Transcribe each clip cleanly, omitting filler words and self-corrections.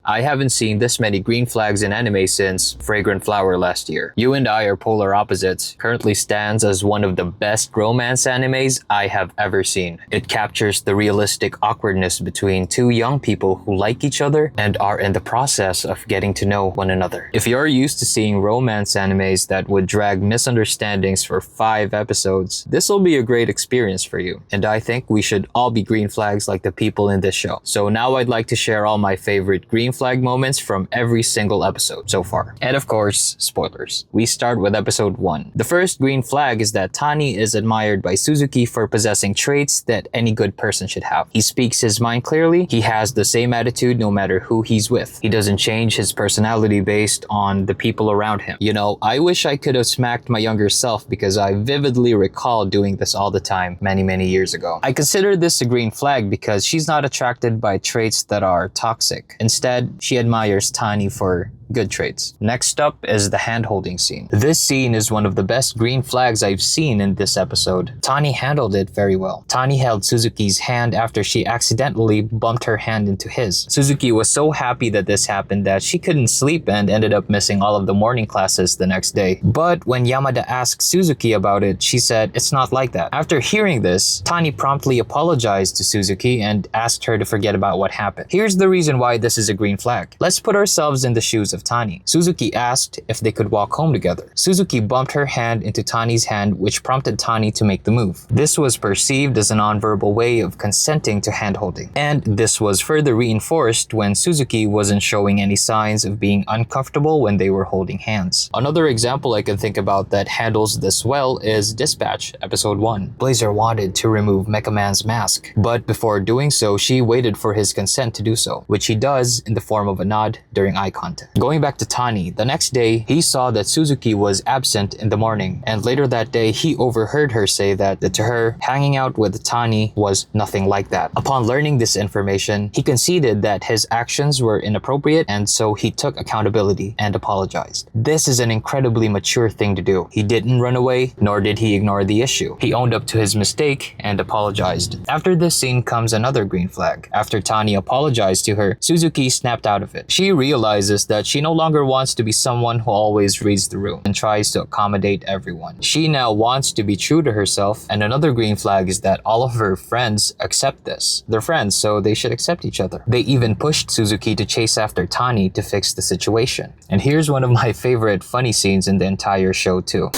I haven't seen this many green flags in anime since Fragrant Flower last year. You and I are polar opposites. Currently stands as one of the best romance animes I have ever seen. It captures the realistic awkwardness between two young people who like each other and are in the process of getting to know one another. If you're used to seeing romance animes that would drag misunderstandings for 5 episodes, this will be a great experience for you. And I think we should all be green flags like the people in this show. So now I'd like to share all my favorite green flag moments from every single episode so far. And of course, spoilers. We start with episode 1. The first green flag is that Tani is admired by Suzuki for possessing traits that any good person should have. He speaks his mind clearly. He has the same attitude no matter who he's with. He doesn't change his personality based on the people around him. You know, I wish I could have smacked my younger self because I vividly recall doing this all the time many years ago. I consider this a green flag because she's not attracted by traits that are toxic. Instead, she admires Tani for good traits. Next up is the hand-holding scene. This scene is one of the best green flags I've seen in this episode. Tani handled it very well. Tani held Suzuki's hand after she accidentally bumped her hand into his. Suzuki was so happy that this happened that she couldn't sleep and ended up missing all of the morning classes the next day. But when Yamada asked Suzuki about it, she said it's not like that. After hearing this, Tani promptly apologized to Suzuki and asked her to forget about what happened. Here's the reason why this is a green flag. Let's put ourselves in the shoes of Tani. Suzuki asked if they could walk home together. Suzuki bumped her hand into Tani's hand, which prompted Tani to make the move. This was perceived as a nonverbal way of consenting to handholding. And this was further reinforced when Suzuki wasn't showing any signs of being uncomfortable when they were holding hands. Another example I can think about that handles this well is Dispatch, episode 1. Blazer wanted to remove Mecha Man's mask, but before doing so, she waited for his consent to do so, which he does in the form of a nod during eye contact. Going back to Tani, the next day, he saw that Suzuki was absent in the morning, and later that day, he overheard her say that to her, hanging out with Tani was nothing like that. Upon learning this information, he conceded that his actions were inappropriate, and so he took accountability and apologized. This is an incredibly mature thing to do. He didn't run away, nor did he ignore the issue. He owned up to his mistake and apologized. After this scene comes another green flag. After Tani apologized to her, Suzuki snapped out of it. She realizes that she no longer wants to be someone who always reads the room and tries to accommodate everyone. She now wants to be true to herself, and another green flag is that all of her friends accept this. They're friends, so they should accept each other. They even pushed Suzuki to chase after Tani to fix the situation. And here's one of my favorite funny scenes in the entire show too.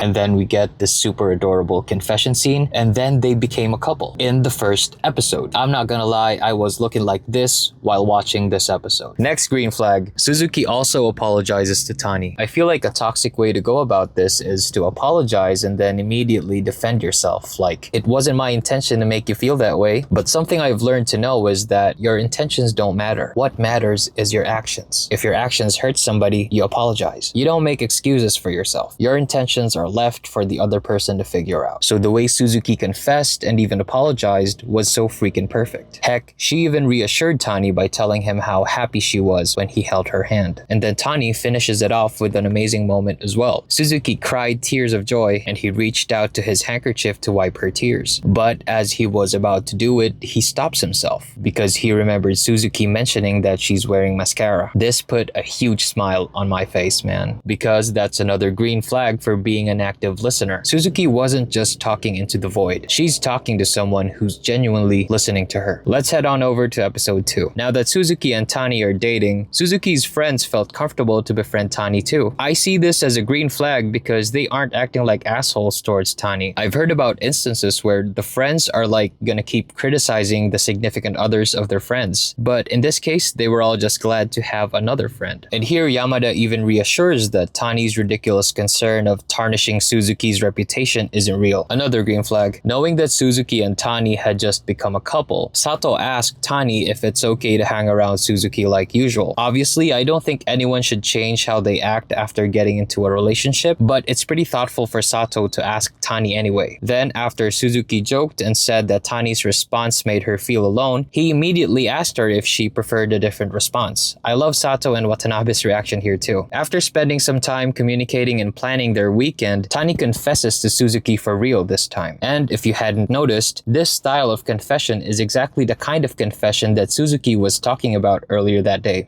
And then we get this super adorable confession scene, and then they became a couple in the first episode. I'm not gonna lie, I was looking like this while watching this episode. Next green flag, Suzuki also apologizes to Tani. I feel like a toxic way to go about this is to apologize and then immediately defend yourself. Like, it wasn't my intention to make you feel that way, but something I've learned to know is that your intentions don't matter. What matters is your actions. If your actions hurt somebody, you apologize. You don't make excuses for yourself. Your intentions are left for the other person to figure out. So the way Suzuki confessed and even apologized was so freaking perfect. Heck, she even reassured Tani by telling him how happy she was when he held her hand. And then Tani finishes it off with an amazing moment as well. Suzuki cried tears of joy and he reached out to his handkerchief to wipe her tears. But as he was about to do it, he stops himself because he remembered Suzuki mentioning that she's wearing mascara. This put a huge smile on my face, man, because that's another green flag for being an active listener. Suzuki wasn't just talking into the void. She's talking to someone who's genuinely listening to her. Let's head on over to episode 2. Now that Suzuki and Tani are dating, Suzuki's friends felt comfortable to befriend Tani too. I see this as a green flag because they aren't acting like assholes towards Tani. I've heard about instances where the friends are like gonna keep criticizing the significant others of their friends. But in this case, they were all just glad to have another friend. And here Yamada even reassures that Tani's ridiculous concern of tarnishing Suzuki's reputation isn't real. Another green flag. Knowing that Suzuki and Tani had just become a couple, Sato asked Tani if it's okay to hang around Suzuki like usual. Obviously, I don't think anyone should change how they act after getting into a relationship, but it's pretty thoughtful for Sato to ask Tani anyway. Then, after Suzuki joked and said that Tani's response made her feel alone, he immediately asked her if she preferred a different response. I love Sato and Watanabe's reaction here too. After spending some time communicating and planning their weekend, Tani confesses to Suzuki for real this time. And if you hadn't noticed, this style of confession is exactly the kind of confession that Suzuki was talking about earlier that day.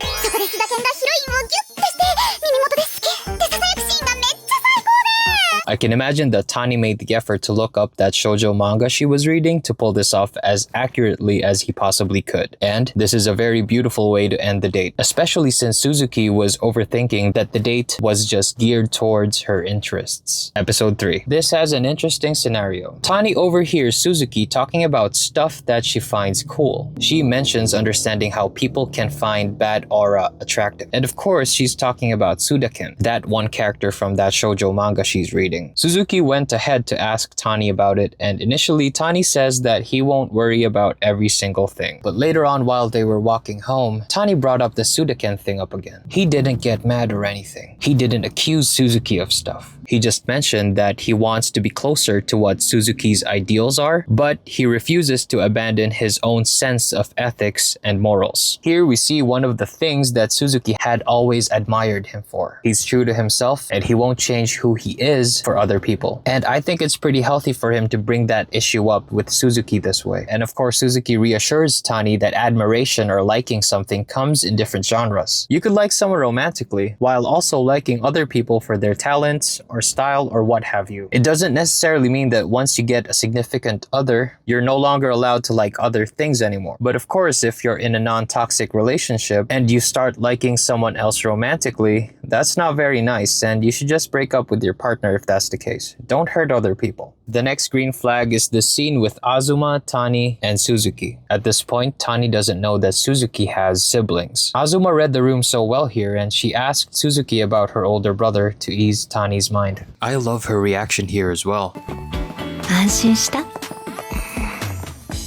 I can imagine that Tani made the effort to look up that shoujo manga she was reading to pull this off as accurately as he possibly could. And this is a very beautiful way to end the date, especially since Suzuki was overthinking that the date was just geared towards her interests. Episode 3. This has an interesting scenario. Tani overhears Suzuki talking about stuff that she finds cool. She mentions understanding how people can find bad aura attractive. And of course, she's talking about Sudaken, that one character from that shoujo manga she's reading. Suzuki went ahead to ask Tani about it, and initially Tani says that he won't worry about every single thing. But later on, while they were walking home, Tani brought up the Sudaken thing up again. He didn't get mad or anything. He didn't accuse Suzuki of stuff. He just mentioned that he wants to be closer to what Suzuki's ideals are, but he refuses to abandon his own sense of ethics and morals. Here we see one of the things that Suzuki had always admired him for. He's true to himself and he won't change who he is for other people. And I think it's pretty healthy for him to bring that issue up with Suzuki this way. And of course, Suzuki reassures Tani that admiration or liking something comes in different genres. You could like someone romantically while also liking other people for their talents or style or what have you. It doesn't necessarily mean that once you get a significant other, you're no longer allowed to like other things anymore. But of course, if you're in a non-toxic relationship and you start liking someone else romantically, that's not very nice, and you should just break up with your partner if that's the case. Don't hurt other people. The next green flag is the scene with Azuma, Tani, and Suzuki. At this point, Tani doesn't know that Suzuki has siblings. Azuma read the room so well here, and she asked Suzuki about her older brother to ease Tani's mind. I love her reaction here as well. 安心した?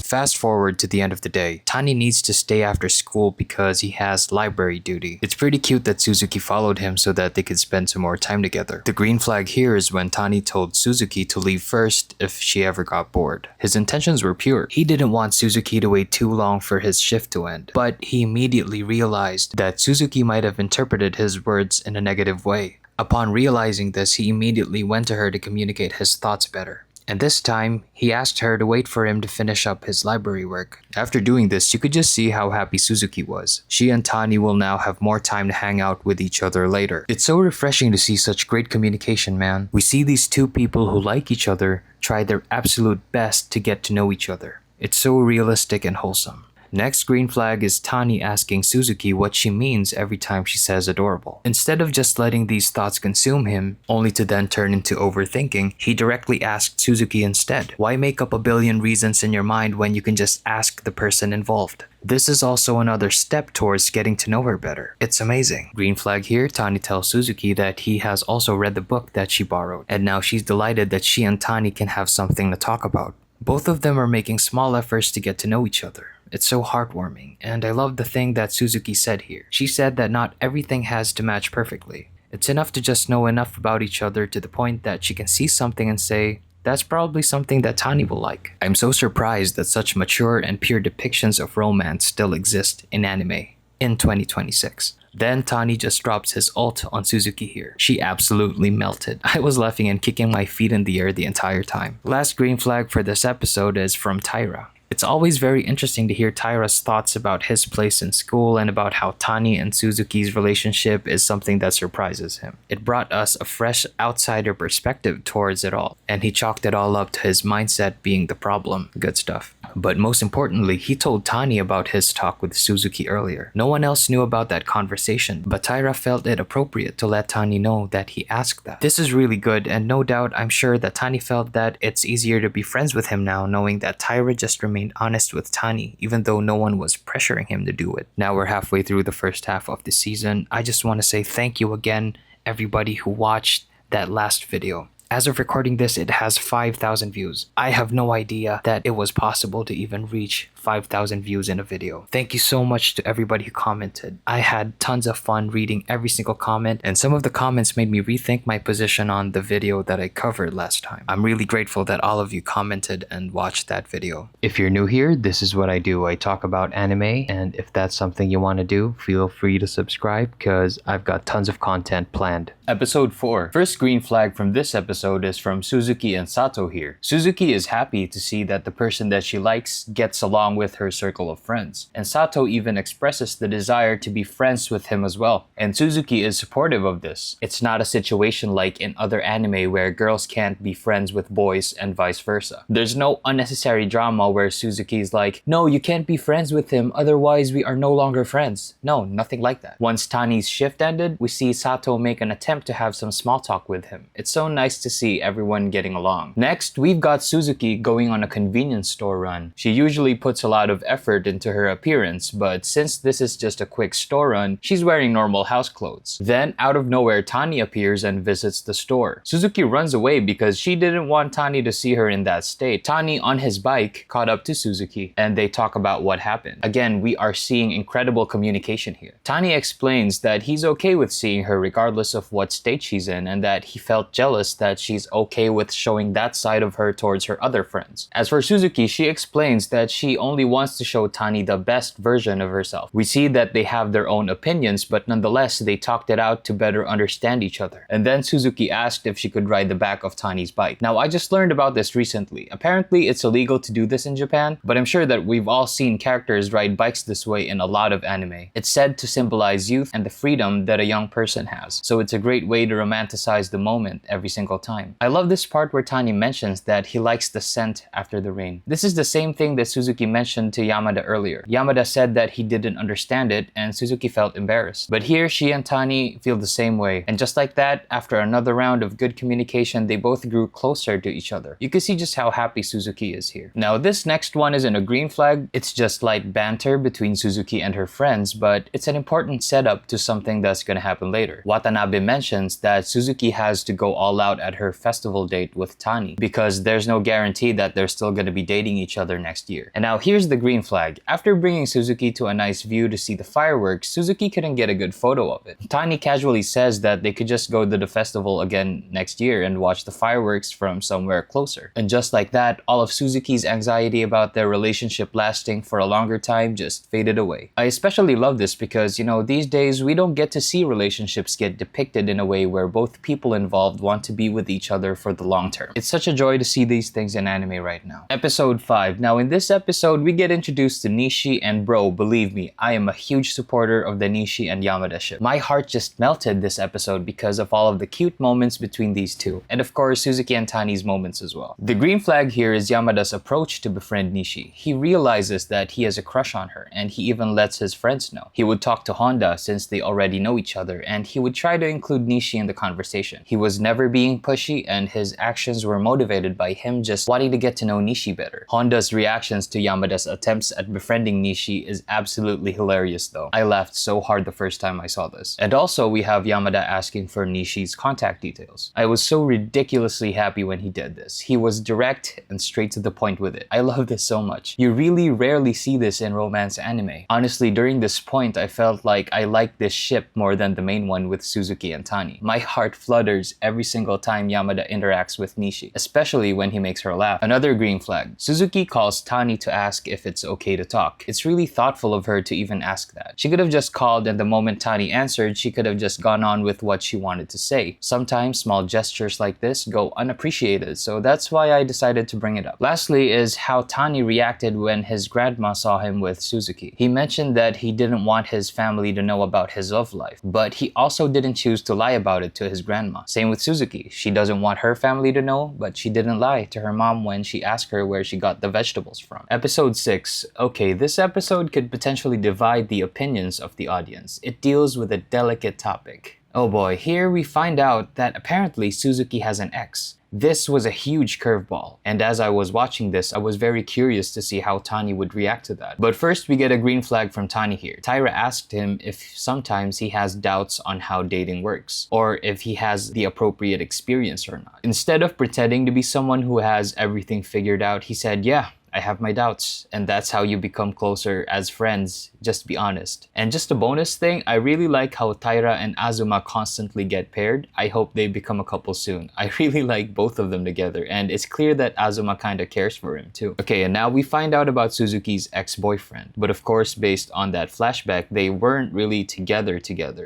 Fast forward to the end of the day. Tani needs to stay after school because he has library duty. It's pretty cute that Suzuki followed him so that they could spend some more time together. The green flag here is when Tani told Suzuki to leave first if she ever got bored. His intentions were pure. He didn't want Suzuki to wait too long for his shift to end, but he immediately realized that Suzuki might have interpreted his words in a negative way. Upon realizing this, he immediately went to her to communicate his thoughts better. And this time, he asked her to wait for him to finish up his library work. After doing this, you could just see how happy Suzuki was. She and Tani will now have more time to hang out with each other later. It's so refreshing to see such great communication, man. We see these two people who like each other try their absolute best to get to know each other. It's so realistic and wholesome. Next green flag is Tani asking Suzuki what she means every time she says adorable. Instead of just letting these thoughts consume him, only to then turn into overthinking, he directly asked Suzuki instead. Why make up a billion reasons in your mind when you can just ask the person involved? This is also another step towards getting to know her better. It's amazing. Green flag here, Tani tells Suzuki that he has also read the book that she borrowed, and now she's delighted that she and Tani can have something to talk about. Both of them are making small efforts to get to know each other. It's so heartwarming, and I love the thing that Suzuki said here. She said that not everything has to match perfectly. It's enough to just know enough about each other to the point that she can see something and say, that's probably something that Tani will like. I'm so surprised that such mature and pure depictions of romance still exist in anime in 2026. Then Tani just drops his ult on Suzuki here. She absolutely melted. I was laughing and kicking my feet in the air the entire time. Last green flag for this episode is from Taira. It's always very interesting to hear Taira's thoughts about his place in school and about how Tani and Suzuki's relationship is something that surprises him. It brought us a fresh outsider perspective towards it all, and he chalked it all up to his mindset being the problem. Good stuff. But most importantly, he told Tani about his talk with Suzuki earlier. No one else knew about that conversation, but Taira felt it appropriate to let Tani know that he asked that. This is really good, and no doubt I'm sure that Tani felt that it's easier to be friends with him now, knowing that Taira just remained honest with Tani, even though no one was pressuring him to do it. Now we're halfway through the first half of the season. I just want to say thank you again, everybody who watched that last video. As of recording this, it has 5,000 views. I have no idea that it was possible to even reach 5,000 views in a video. Thank you so much to everybody who commented. I had tons of fun reading every single comment, and some of the comments made me rethink my position on the video that I covered last time. I'm really grateful that all of you commented and watched that video. If you're new here, this is what I do. I talk about anime, and if that's something you want to do, feel free to subscribe because I've got tons of content planned. Episode 4. First green flag from this episode is from Suzuki and Sato here. Suzuki is happy to see that the person that she likes gets along with her circle of friends, and Sato even expresses the desire to be friends with him as well, and Suzuki is supportive of this. It's not a situation like in other anime where girls can't be friends with boys and vice versa. There's no unnecessary drama where Suzuki is like, no, you can't be friends with him, otherwise we are no longer friends. No, nothing like that. Once Tani's shift ended, we see Sato make an attempt to have some small talk with him. It's so nice to see everyone getting along. Next, we've got Suzuki going on a convenience store run. She usually puts a lot of effort into her appearance, but since this is just a quick store run, she's wearing normal house clothes. Then, out of nowhere, Tani appears and visits the store. Suzuki runs away because she didn't want Tani to see her in that state. Tani, on his bike, caught up to Suzuki, and they talk about what happened. Again, we are seeing incredible communication here. Tani explains that he's okay with seeing her regardless of what state she's in, and that he felt jealous that she's okay with showing that side of her towards her other friends. As for Suzuki, she explains that she only wants to show Tani the best version of herself. We see that they have their own opinions, but nonetheless, they talked it out to better understand each other. And then Suzuki asked if she could ride the back of Tani's bike. Now, I just learned about this recently. Apparently, it's illegal to do this in Japan, but I'm sure that we've all seen characters ride bikes this way in a lot of anime. It's said to symbolize youth and the freedom that a young person has. So it's a great way to romanticize the moment every single time. I love this part where Tani mentions that he likes the scent after the rain. This is the same thing that Suzuki mentioned to Yamada earlier. Yamada said that he didn't understand it and Suzuki felt embarrassed. But here, she and Tani feel the same way. And just like that, after another round of good communication, they both grew closer to each other. You can see just how happy Suzuki is here. Now, this next one isn't a green flag. It's just light banter between Suzuki and her friends, but it's an important setup to something that's gonna happen later. Watanabe mentions that Suzuki has to go all out at her festival date with Tani because there's no guarantee that they're still gonna be dating each other next year. And now here's the green flag. After bringing Suzuki to a nice view to see the fireworks, Suzuki couldn't get a good photo of it. Tani casually says that they could just go to the festival again next year and watch the fireworks from somewhere closer. And just like that, all of Suzuki's anxiety about their relationship lasting for a longer time just faded away. I especially love this because, these days we don't get to see relationships get depicted in a way where both people involved want to be with each other for the long term. It's such a joy to see these things in anime right now. Episode 5. Now in this episode, we get introduced to Nishi, and bro, believe me, I am a huge supporter of the Nishi and Yamada ship. My heart just melted this episode because of all of the cute moments between these two, and of course Suzuki and Tani's moments as well. The green flag here is Yamada's approach to befriend Nishi. He realizes that he has a crush on her, and he even lets his friends know. He would talk to Honda since they already know each other, and he would try to include Nishi in the conversation. He was never being pushy, and his actions were motivated by him just wanting to get to know Nishi better. Honda's reactions to Yamada's attempts at befriending Nishi is absolutely hilarious though. I laughed so hard the first time I saw this. And also we have Yamada asking for Nishi's contact details. I was so ridiculously happy when he did this. He was direct and straight to the point with it. I love this so much. You really rarely see this in romance anime. Honestly, during this point, I felt like I liked this ship more than the main one with Suzuki and Tani. My heart flutters every single time Yamada interacts with Nishi, especially when he makes her laugh. Another green flag. Suzuki calls Tani to ask if it's okay to talk. It's really thoughtful of her to even ask that. She could have just called, and the moment Tani answered, she could have just gone on with what she wanted to say. Sometimes small gestures like this go unappreciated, so that's why I decided to bring it up. Lastly is how Tani reacted when his grandma saw him with Suzuki. He mentioned that he didn't want his family to know about his love life, but he also didn't choose to lie about it to his grandma. Same with Suzuki. She doesn't want her family to know, but she didn't lie to her mom when she asked her where she got the vegetables from. Episode 6. Okay, this episode could potentially divide the opinions of the audience. It deals with a delicate topic. Oh boy, here we find out that apparently Suzuki has an ex. This was a huge curveball, and as I was watching this, I was very curious to see how Tani would react to that. But first, we get a green flag from Tani here. Taira asked him if sometimes he has doubts on how dating works, or if he has the appropriate experience or not. Instead of pretending to be someone who has everything figured out, he said, yeah, I have my doubts, and that's how you become closer as friends, just be honest. And just a bonus thing, I really like how Taira and Azuma constantly get paired. I hope they become a couple soon. I really like both of them together, and it's clear that Azuma kinda cares for him too. Okay, and now we find out about Suzuki's ex-boyfriend. But of course, based on that flashback, they weren't really together.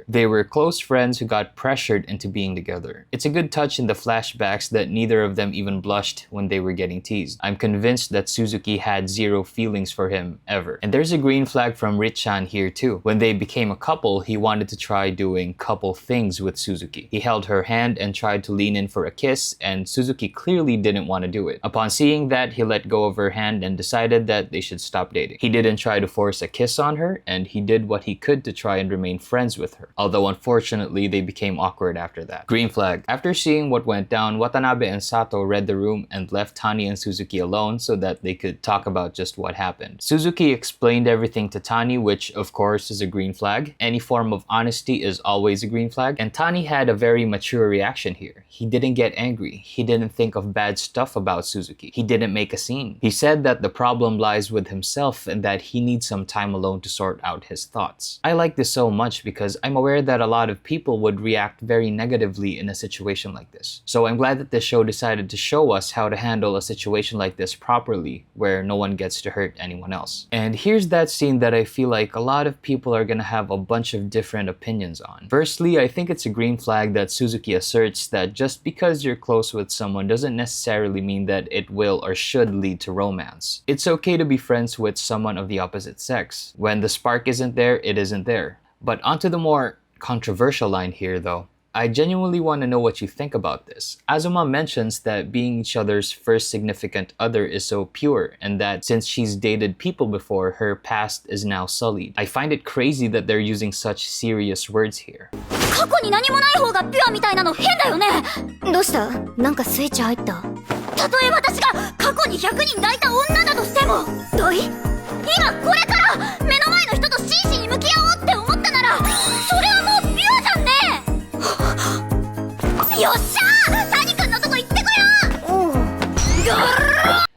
They were close friends who got pressured into being together. It's a good touch in the flashbacks that neither of them even blushed when they were getting teased. I'm convinced that Suzuki had zero feelings for him ever. And there's a green flag from Richan here too. When they became a couple, he wanted to try doing couple things with Suzuki. He held her hand and tried to lean in for a kiss, and Suzuki clearly didn't want to do it. Upon seeing that, he let go of her hand and decided that they should stop dating. He didn't try to force a kiss on her, and he did what he could to try and remain friends with her. Although unfortunately, they became awkward after that. Green flag. After seeing what went down, Watanabe and Sato read the room and left Tani and Suzuki alone so that they could talk about just what happened. Suzuki explained everything to Tani, which of course is a green flag. Any form of honesty is always a green flag. And Tani had a very mature reaction here. He didn't get angry. He didn't think of bad stuff about Suzuki. He didn't make a scene. He said that the problem lies with himself and that he needs some time alone to sort out his thoughts. I like this so much because I'm aware that a lot of people would react very negatively in a situation like this. So I'm glad that this show decided to show us how to handle a situation like this properly, where no one gets to hurt anyone else. And here's that scene that I feel like a lot of people are gonna have a bunch of different opinions on. Firstly, I think it's a green flag that Suzuki asserts that just because you're close with someone doesn't necessarily mean that it will or should lead to romance. It's okay to be friends with someone of the opposite sex. When the spark isn't there, it isn't there. But onto the more controversial line here though. I genuinely want to know what you think about this. Azuma mentions that being each other's first significant other is so pure, and that since she's dated people before, her past is now sullied. I find it crazy that they're using such serious words here. 過去に何もない方がピュアみたいなの変だよね。どうした？なんかスイッチ入った。たとえ私が過去に100人抱いた女だとしても、どい？今これから目の前の人と真摯に向き合おうって思ったなら、それはもうピュアじゃんね。よっしゃー！谷君のとこ行ってこよ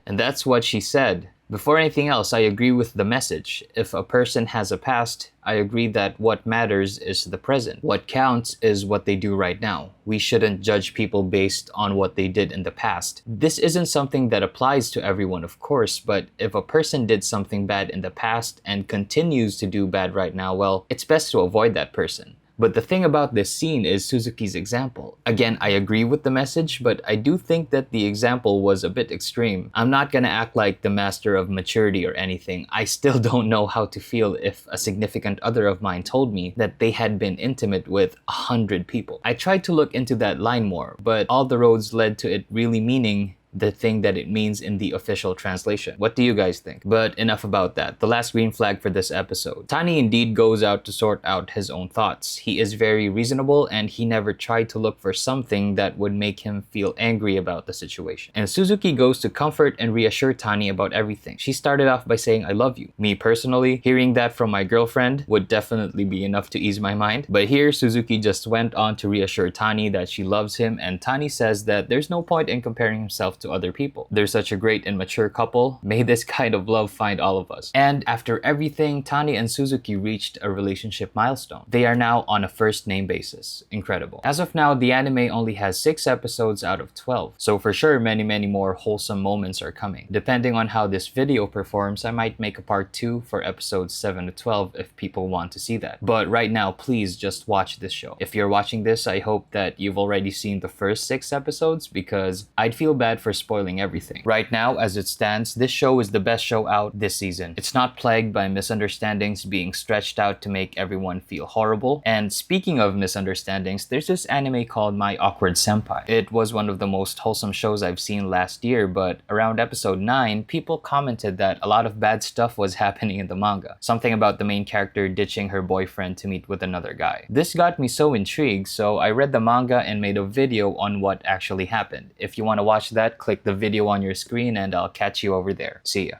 う！ And that's what she said. Before anything else, I agree with the message. If a person has a past, I agree that what matters is the present. What counts is what they do right now. We shouldn't judge people based on what they did in the past. This isn't something that applies to everyone, of course, but if a person did something bad in the past and continues to do bad right now, well, it's best to avoid that person. But the thing about this scene is Suzuki's example. Again, I agree with the message, but I do think that the example was a bit extreme. I'm not gonna act like the master of maturity or anything. I still don't know how to feel if a significant other of mine told me that they had been intimate with 100 people. I tried to look into that line more, but all the roads led to it really meaning the thing that it means in the official translation. What do you guys think? But enough about that. The last green flag for this episode. Tani indeed goes out to sort out his own thoughts. He is very reasonable and he never tried to look for something that would make him feel angry about the situation. And Suzuki goes to comfort and reassure Tani about everything. She started off by saying, I love you. Me personally, hearing that from my girlfriend would definitely be enough to ease my mind. But here, Suzuki just went on to reassure Tani that she loves him, and Tani says that there's no point in comparing himself to other people. They're such a great and mature couple. May this kind of love find all of us. And after everything, Tani and Suzuki reached a relationship milestone. They are now on a first name basis. Incredible. As of now, the anime only has 6 episodes out of 12. So for sure, many more wholesome moments are coming. Depending on how this video performs, I might make a part 2 for episodes 7 to 12 if people want to see that. But right now, please just watch this show. If you're watching this, I hope that you've already seen the first 6 episodes, because I'd feel bad for for spoiling everything. Right now, as it stands, this show is the best show out this season. It's not plagued by misunderstandings being stretched out to make everyone feel horrible. And speaking of misunderstandings, there's this anime called My Awkward Senpai. It was one of the most wholesome shows I've seen last year, but around episode 9, people commented that a lot of bad stuff was happening in the manga. Something about the main character ditching her boyfriend to meet with another guy. This got me so intrigued, so I read the manga and made a video on what actually happened. If you want to watch that, click the video on your screen and I'll catch you over there. See ya.